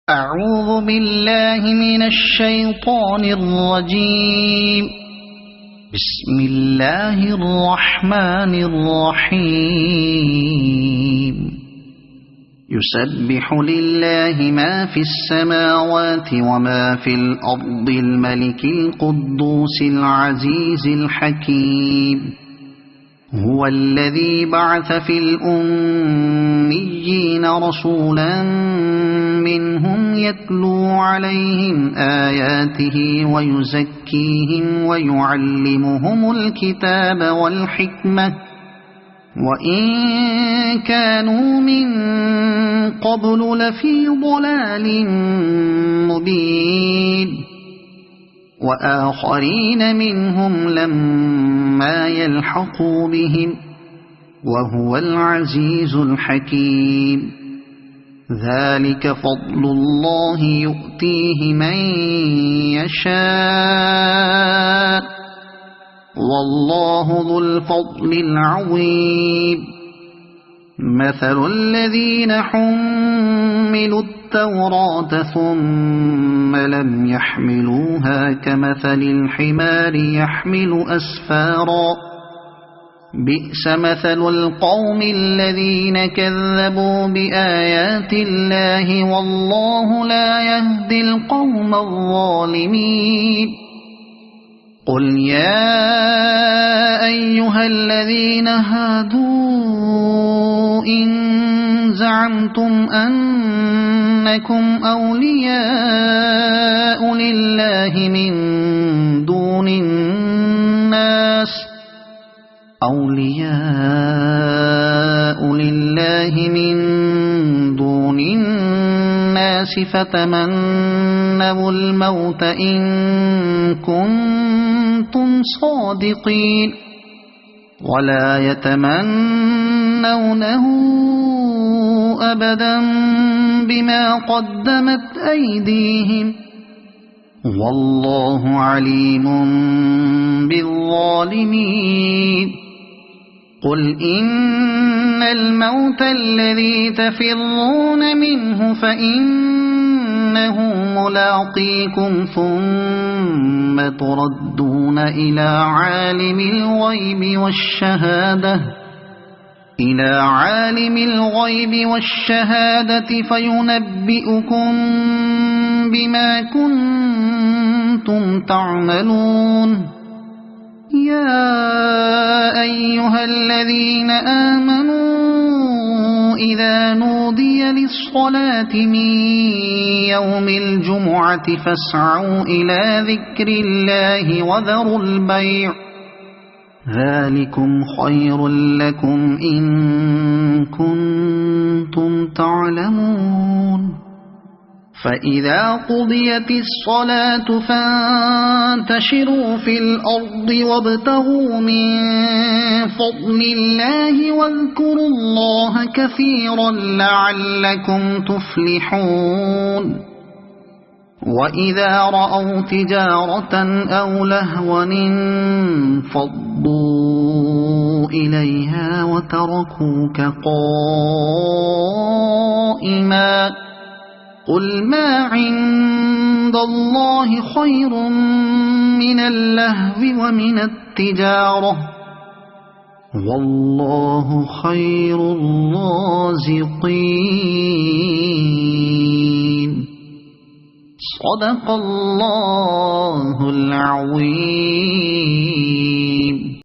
أعوذ بالله من الشيطان الرجيم. بسم الله الرحمن الرحيم. يسبح لله ما في السماوات وما في الأرض الملك القدوس العزيز الحكيم. هو الذي بعث في الأميين رسولا منهم يتلو عليهم آياته ويزكيهم ويعلمهم الكتاب والحكمة وإن كانوا من قبل لفي ضلال مبين وآخرين منهم لما يلحقوا بهم وهو العزيز الحكيم. ذلك فضل الله يؤتيه من يشاء والله ذو الفضل العظيم. مثل الذين حملوا التوراة ثم لم يحملوها كمثل الحمار يحمل أسفارا بئس مثل القوم الذين كذبوا بآيات الله والله لا يهدي القوم الظالمين. قل يا أيها الذين هادوا إن زعمتم أنكم أولياء لله من دون الناس فتمنوا الموت إن كنتم صادقين ولا يتمنونه أبدا بما قدمت أيديهم والله عليم بالظالمين. قل إن الموت الذي تفرون منه فإنه ملاقيكم ثم تردون إلى عالم الغيب والشهادة فينبئكم بما كنتم تعملون. يا أيها الذين آمنوا إذا نودي للصلاة من يوم الجمعة فاسعوا إلى ذكر الله وذروا البيع ذلكم خير لكم إن كنتم تعلمون. فإذا قضيت الصلاة فانتشروا في الأرض وابتغوا من فضل الله واذكروا الله كثيرا لعلكم تفلحون. وإذا رأوا تجارة أو لهوا انفضوا إليها وتركوك قائما قل ما عند الله خير من اللهو ومن التجارة والله خير الرازقين. صدق الله العظيم.